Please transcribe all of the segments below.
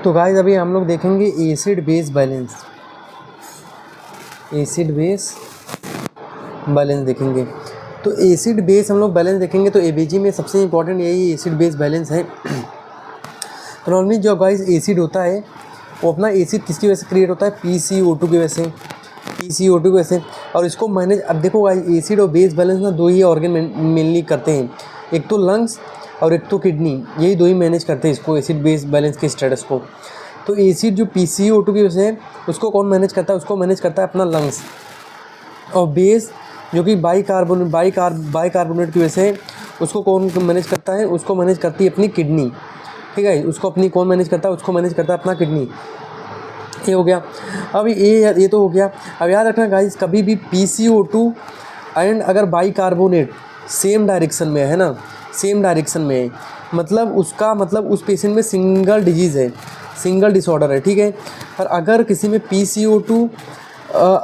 तो गाइस अभी हम लोग देखेंगे acid base balance. Acid base balance देखेंगे। तो एसिड बेस हम लोग बैलेंस देखेंगे तो एबीजी में सबसे इंपॉर्टेंट यही एसिड बेस बैलेंस है। तो नॉर्मली जो गाइस एसिड होता है वो अपना एसिड किसकी वजह से क्रिएट होता है, PCO2 की वजह से, PCO2 की वजह से। और इसको मैनेज, अब देखो गाइस एसिड और बेस बैलेंस ना दो ही ऑर्गन मेनली करते हैं, एक तो लंग्स और एक तो किडनी, यही दो ही मैनेज करते हैं इसको, एसिड बेस बैलेंस के स्टेटस को। तो एसिड जो PCO2 की वजह से उसको कौन मैनेज करता है, उसको मैनेज करता है अपना लंग्स। और बेस जो कि बाइकार्बोनेट की वजह से उसको कौन मैनेज करता है, उसको मैनेज करती है अपनी किडनी। ठीक है, उसको अपनी कौन मैनेज करता है, उसको मैनेज करता है अपना किडनी। ये हो गया। अब ये तो हो गया। अब याद रखना गाइस, कभी भी PCO2 एंड अगर बाइकार्बोनेट सेम डायरेक्शन में है ना, सेम डायरेक्शन में है, मतलब उसका मतलब उस पेशेंट में सिंगल डिजीज़ है, सिंगल डिसऑर्डर है। ठीक है, पर अगर किसी में PCO2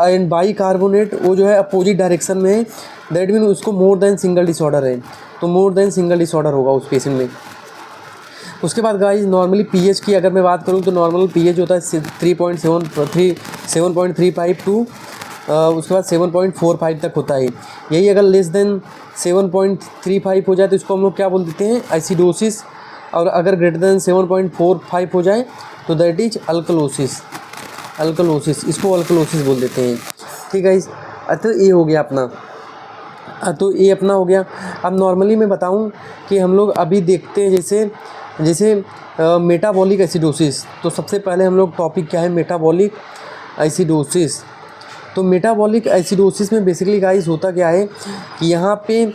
एंड बाइकार्बोनेट वो जो है अपोजिट डायरेक्शन में है, दैट मीन उसको मोर देन सिंगल डिसऑर्डर है, तो मोर देन सिंगल डिसऑर्डर होगा उस पेशेंट में। उसके बाद गाइस नॉर्मली पीएच की अगर मैं बात करूं तो नॉर्मल पीएच होता है 7.35 टू उसके बाद 7.45 तक होता है। यही अगर लेस देन 7.35 हो जाए तो इसको हम लोग क्या बोल देते हैं, एसिडोसिस। और अगर ग्रेटर देन 7.45 हो जाए तो दैट इज अल्कलोसिस। अल्कलोसिस, इसको अल्कलोसिस बोल देते हैं। ठीक है गाइस, तो ये हो गया अपना, तो ये अपना हो गया। अब नॉर्मली मैं बताऊं कि हम लोग अभी देखते हैं जैसे मेटाबॉलिक एसिडोसिस। तो सबसे पहले हम लोग टॉपिक क्या है, मेटाबॉलिक एसिडोसिस। तो मेटाबॉलिक एसिडोसिस में बेसिकली गाइस होता क्या है कि यहाँ पे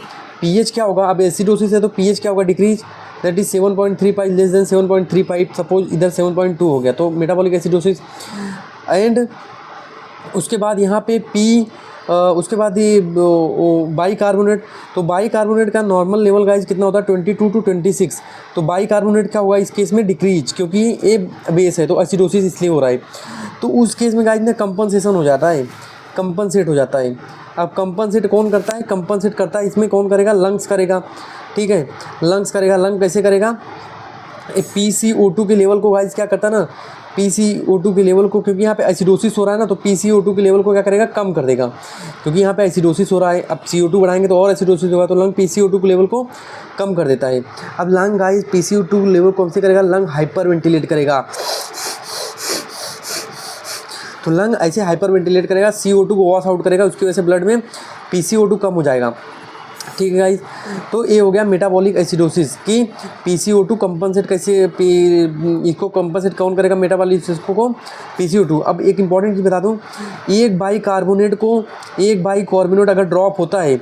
पीएच क्या होगा, अब एसिडोसिस है तो पीएच क्या होगा, decrease, that is 7.35 less than 7.35। Suppose इधर 7.2 हो गया तो मेटाबॉलिक एसिडोसिस। एंड उसके बाद यहाँ पे उसके बाद ये बाइकार्बोनेट। तो बाइकार्बोनेट का नॉर्मल लेवल गाइस कितना होता है, 22 टू 26। तो बाइकार्बोनेट क्या होगा इस केस में, डिक्रीज, क्योंकि ये बेस है तो एसिडोसिस इसलिए हो रहा है। तो उस केस में गाइस ना कंपनसेशन हो जाता है, कंपनसेट हो जाता है। अब कंपनसेट कौन करता है, कंपनसेट करता है इसमें कौन करेगा, लंग्स करेगा। ठीक है, लंग्स करेगा। लंग कैसे करेगा, PCO2 के लेवल को गाइस क्या करता है ना, PCO2 के लेवल को, क्योंकि यहाँ पे एसिडोसिस हो रहा है ना, तो PCO2 के लेवल को क्या करेगा, कम कर देगा, क्योंकि यहाँ पे एसिडोसिस हो रहा है। अब CO2 बढ़ाएंगे तो और एसिडोसिस होगा, तो लंग PCO2 के लेवल को कम कर देता है। अब लंग गाइस PCO2 लेवल कौन से करेगा, लंग हाइपर वेंटिलेट करेगा। तो लंग ऐसे हाइपर वेंटिलेट करेगा, CO2 को वॉश आउट करेगा, उसकी वजह से ब्लड में PCO2 कम हो जाएगा। ठीक है गाइस, तो ये हो गया मेटाबॉलिक एसिडोसिस की PCO2 कंपनसेट कैसे, इसको कंपनसेट कौन करेगा, मेटाबॉलिक को PCO2। अब एक इंपॉर्टेंट चीज़ बता दूं, एक बाइकार्बोनेट अगर ड्रॉप होता है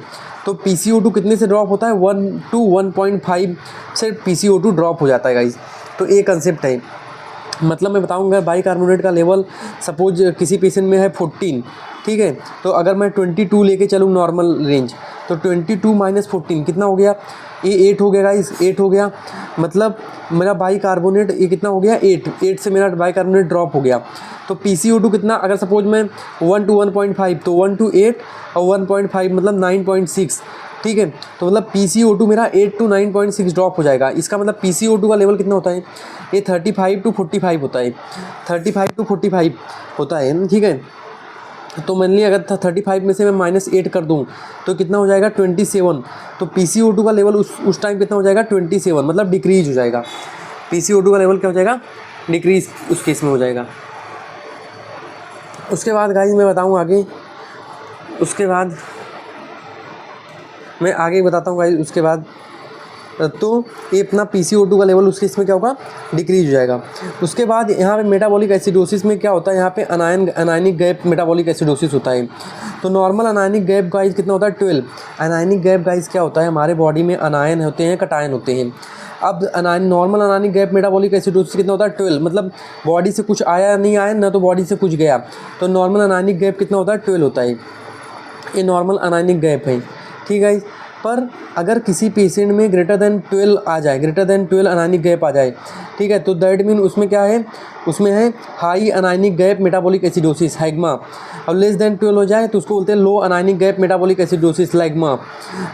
तो PCO2 कितने से ड्रॉप होता है, 1 to 1.5 से PCO2 ड्रॉप हो जाता है गाइस। तो ये कंसेप्ट है, मतलब मैं बताऊंगा बाइकार्बोनेट का लेवल सपोज किसी पेशेंट में है 14। ठीक है, तो अगर मैं 22 लेके चलूँ नॉर्मल रेंज, तो 22 माइनस 14 कितना हो गया, ये 8 हो गया गाइस, 8 हो गया। मतलब मेरा बाइकार्बोनेट ये कितना हो गया, 8 से मेरा बाइकार्बोनेट ड्रॉप हो गया। तो PCO2 कितना, अगर सपोज मैं 1 to 1.5, तो 1 to 8 और 1.5 मतलब 9.6। ठीक है, तो मतलब PCO2 मेरा 8 to 9.6 ड्रॉप हो जाएगा। इसका मतलब PCO2 का लेवल कितना होता है, ये 35 to 45 होता है, 35 to 45 होता है। ठीक है, तो मेनली अगर 35 में से मैं -8 कर दूं तो कितना हो जाएगा, 27। तो PCO2 का लेवल उस टाइम कितना हो जाएगा, 27, मतलब डिक्रीज हो जाएगा। PCO2 का लेवल क्या हो जाएगा, डिक्रीज उस केस में हो जाएगा। उसके बाद गाइस मैं बताऊं आगे, उसके बाद मैं आगे बताता हूँ गाइस। उसके बाद तो ये अपना PCO2 का लेवल उसके इसमें क्या होगा, डिक्रीज हो जाएगा। उसके बाद यहाँ पे मेटाबॉलिक एसिडोसिस में क्या होता है, यहाँ पे अनायनिक गैप मेटाबॉलिक एसिडोसिस होता है। तो नॉर्मल अनायनिक गैप गाइस कितना होता है, 12। अनायनिक गैप गाइस क्या होता है, हमारे बॉडी में अनायन होते हैं, कटायन होते हैं। अब normal anionic gap metabolic acidosis कितना होता है, 12, मतलब बॉडी से कुछ आया नहीं आया ना, तो बॉडी से कुछ गया। तो नॉर्मल अनायनिक गैप कितना होता है, 12 होता है। ये नॉर्मल अनायनिक गैप है। ठीक है, पर अगर किसी पेशेंट में ग्रेटर देन 12 आ जाए, ग्रेटर देन 12 अनायनिक गैप आ जाए, ठीक है, तो दैट मीन उसमें क्या है, उसमें है high anionic gap metabolic acidosis HAGMA. और लेस देन 12 हो जाए तो उसको बोलते हैं लो अनायनिक गैप मेटाबॉलिक एसिडोसिस लैग्मा।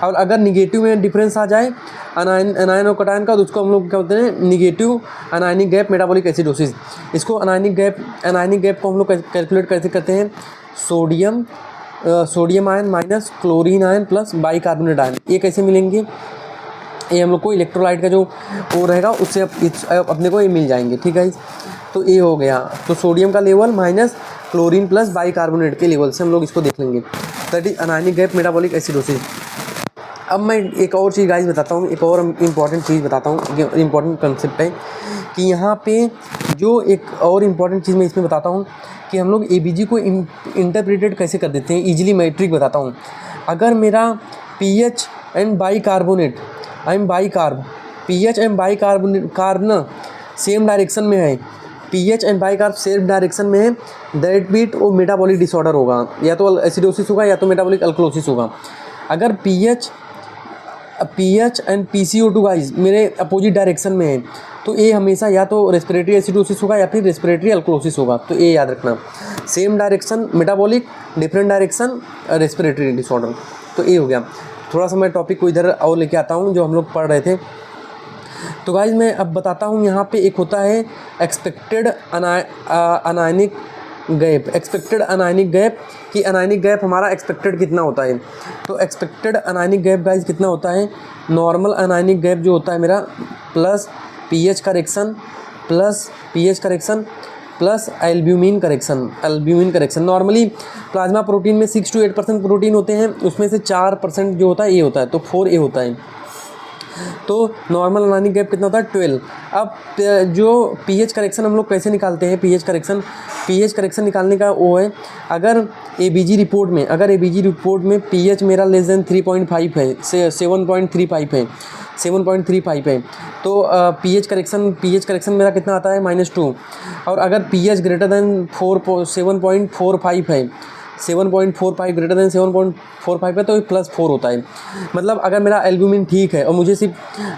और अगर निगेटिव में डिफरेंस आ जाए अनायन और कटायन का, तो उसको हम लोग क्या बोलते हैं, negative anionic gap metabolic acidosis. इसको अनायनिक गैप को हम लोग कैलकुलेट कैसे करते हैं, sodium ion minus chlorine ion plus bicarbonate ion, ये कैसे मिलेंगे, ये हम लोग को इलेक्ट्रोलाइट का जो वो रहेगा उससे अपने को ये मिल जाएंगे, ठीक है। तो ये हो गया, तो सोडियम का level minus chlorine plus bicarbonate के लेवल से हम लोग इसको देख लेंगे, that is anionic gap metabolic acidosis. अब मैं एक और चीज़ गाइस बताता हूँ, एक और इम्पॉर्टेंट चीज़ बताता हूँ, इम्पॉर्टेंट कंसेप्ट है कि यहाँ पे जो एक और इम्पॉर्टेंट चीज़ मैं इसमें बताता हूँ कि हम लोग ABG को इंटरप्रेटेड कैसे कर देते हैं, ईजिली मैट्रिक बताता हूँ। अगर मेरा pH and bicarbonate pH and bicarb ना सेम डायरेक्शन में है, pH and bicarb same direction में है, दैट बीट वो मेटाबॉलिक डिसऑर्डर होगा, या तो एसिडोसिस होगा या तो मेटाबॉलिक अल्कलोसिस होगा। अगर pH एंड PCO2 गाइस मेरे अपोजिट डायरेक्शन में है, तो ये हमेशा या तो रेस्पिरेटरी एसिडोसिस होगा या फिर रेस्पिरेटरी अल्कलोसिस होगा। तो ये याद रखना, same direction metabolic, different direction respiratory disorder. तो ये हो गया। थोड़ा सा मैं टॉपिक को इधर और लेके आता हूँ जो हम लोग पढ़ रहे थे। तो गाइस मैं अब बताता हूँ, यहाँ पे एक होता है expected anionic gap, expected anionic gap कि अनायनिक गैप हमारा एक्सपेक्टेड कितना होता है। तो एक्सपेक्टेड अनायनिक गैप गाइस कितना होता है, नॉर्मल अनायनिक गैप जो होता है मेरा plus pH correction plus albumin correction. Normally plasma protein में 6 to 8% प्रोटीन होते हैं, उसमें से 4% जो होता है ये होता है, तो 4A होता है। तो नॉर्मल अनायनिक गैप कितना होता है, 12। अब जो pH करेक्शन हम लोग कैसे निकालते हैं, pH करेक्शन निकालने का वो है, अगर ABG रिपोर्ट में pH मेरा लेस देन 3.5 है, 7.35 है, तो pH करेक्शन मेरा कितना आता है, -2। और अगर pH ग्रेटर देन 7.45 है, 7.45 ग्रेटर देन 7.45 है तो +4 होता है। मतलब अगर मेरा एल्ब्यूमिन ठीक है और मुझे सिर्फ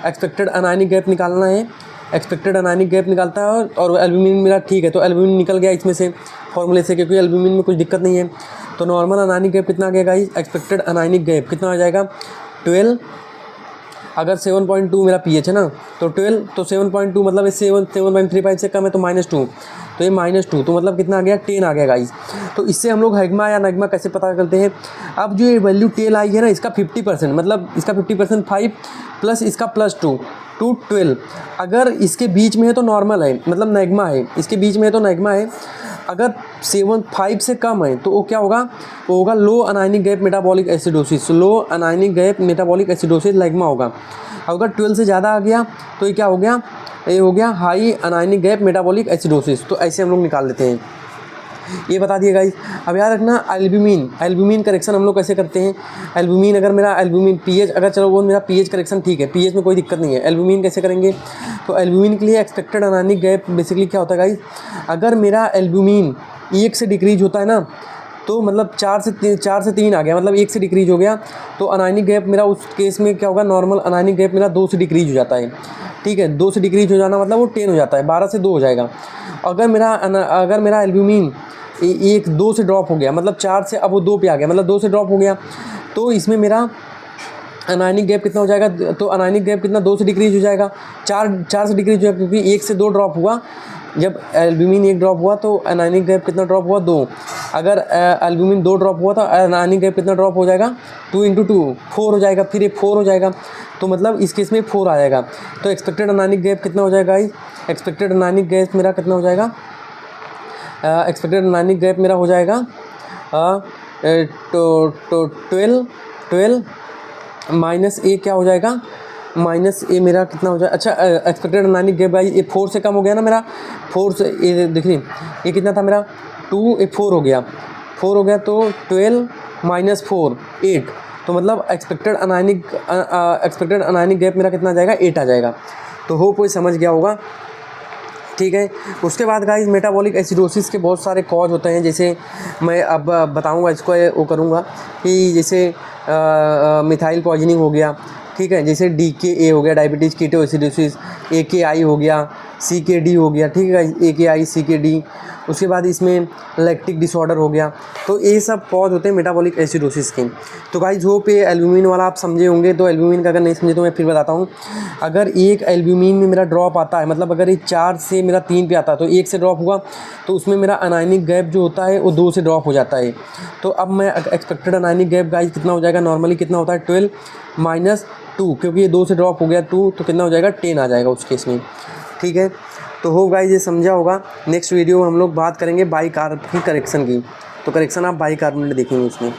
एक्सपेक्टेड अनायनिक गैप निकालना है, एक्सपेक्टेड अनायनिक गैप निकालता है और एल्ब्यूमिन मेरा ठीक है, तो एल्ब्यूमिन निकल गया इसमें से फॉर्मूले से, क्योंकि एल्ब्यूमिन में कुछ दिक्कत नहीं है। तो नॉर्मल अनायनिक गैप कितना आ गया गाइस, एक्सपेक्टेड अनायनिक गैप कितना आ जाएगा, 12। अगर 7.2 मेरा pH है ना, तो 12, तो 7.2 मतलब 7.35 से कम है तो -2, तो ये -2, तो मतलब कितना आ गया, 10 आ गया गाइस। तो इससे हम लोग हैग्मा या नैग्मा कैसे पता करते हैं। अब जो ये वैल्यू 10 आई है ना, इसका 50%, मतलब इसका 50% 5 प्लस इसका +2 to 12। अगर इसके बीच में है तो नॉर्मल है, मतलब नैग्मा है, इसके बीच में है तो नैग्मा है। अगर 7.5 से कम है तो वो क्या होगा, वो होगा लो अनायनिक गैप मेटाबॉलिक एसिडोसिस, लैग्मा होगा। अगर 12 से ज़्यादा आ गया तो ये क्या हो गया, ये हो गया high anionic gap metabolic acidosis. तो ऐसे हम लोग निकाल लेते हैं, ये बता दिए गाइस। अब याद रखना एल्ब्यूमिन करेक्शन हम लोग कैसे करते हैं। एल्ब्यूमिन अगर मेरा pH, अगर चलो वो मेरा pH करेक्शन ठीक है, pH में कोई दिक्कत नहीं है, एल्ब्यूमिन कैसे करेंगे। तो एल्ब्यूमिन के लिए एक्सपेक्टेड अनायनिक गैप बेसिकली क्या होता है गाइस, अगर मेरा एल्ब्यूमिन 1 से डिक्रीज होता है ना, तो मतलब 4 से 3 आ गया, मतलब 1 से डिक्रीज हो गया, तो अनायनिक गैप मेरा उस केस में क्या होगा, नॉर्मल अनायनिक गैप मेरा 2 से डिक्रीज हो जाता है। ठीक है, 2 से डिक्रीज हो जाना मतलब वो 10 हो जाता है, 12 से 2 हो जाएगा। अगर मेरा एल्ब्यूमिन 2 से ड्रॉप हो गया, मतलब 4 से अब वो 2 पे आ गया, मतलब 2 से ड्रॉप हो गया, तो इसमें मेरा अनायनिक गैप कितना हो जाएगा, तो अनायनिक गैप कितना 2 से डिक्रीज हो जाएगा, 4 से डिक्रीज हो जाएगा, क्योंकि 1 से 2 ड्रॉप हुआ। जब एल्ब्यूमिन 1 ड्रॉप हुआ तो अनायनिक गैप कितना ड्रॉप हुआ, 2। अगर एल्ब्यूमिन 2 ड्रॉप हुआ तो अनायनिक गैप कितना ड्रॉप हो जाएगा, 2 × 2 4 हो जाएगा, फिर ये 4 हो जाएगा, तो मतलब इस केस में 4 आ जाएगा। तो एक्सपेक्टेड अनायनिक गैप कितना हो जाएगा, एक्सपेक्टेड अनायनिक गैप मेरा कितना हो जाएगा, एक्सपेक्टेड अनायनिक गैप मेरा हो जाएगा 12 माइनस ए क्या हो जाएगा, माइनस ए मेरा कितना हो जाएगा। अच्छा, एक्सपेक्टेड अनायनिक गैप भाई ये 4 से कम हो गया ना मेरा, 4 से ये देखिए ये कितना था मेरा 2, ये 4 हो गया, तो 12 - 4 8, तो मतलब एक्सपेक्टेड अनायनिक गैप मेरा कितना आ जाएगा, 8 आ जाएगा। तो होप कोई समझ गया होगा। ठीक है। उसके बाद गाइस मेटाबॉलिक एसिडोसिस के बहुत सारे कॉज होते हैं, जैसे मैं अब बताऊंगा इसको, वो करूंगा कि जैसे मिथाइल पॉइजनिंग हो गया, ठीक है, जैसे DKA हो गया, डायबिटीज़ कीटो एसिडोसिस, AKI हो गया, CKD हो गया, ठीक है, AKI CKD। उसके बाद इसमें लैक्टिक डिसऑर्डर हो गया। तो ये सब कॉज होते हैं मेटाबॉलिक एसिडोसिस के। तो गाइस होप ये एल्ब्यूमिन वाला आप समझे होंगे। तो एल्ब्यूमिन का अगर नहीं समझे तो मैं फिर बताता हूँ। अगर एक एल्ब्यूमिन में मेरा ड्रॉप आता है, मतलब अगर ये 4 से मेरा 3 पे आता है तो 1 से ड्रॉप हुआ, तो उसमें मेरा अनायनिक गैप जो होता है वो 2 से ड्रॉप हो जाता है। तो अब मैं एक्सपेक्टेड अनायनिक गैप गाइस कितना हो जाएगा, नॉर्मली कितना होता है 12 - 2, क्योंकि ये 2 से ड्रॉप हो गया 2, तो कितना हो जाएगा 10 आ जाएगा उस केस में, ठीक है। तो होप गाइस ये समझा होगा। नेक्स्ट वीडियो हम लोग बात करेंगे बाइकार्ब की करेक्शन की। तो करेक्शन आप बाइकार्बोनेट देखेंगे उसमें।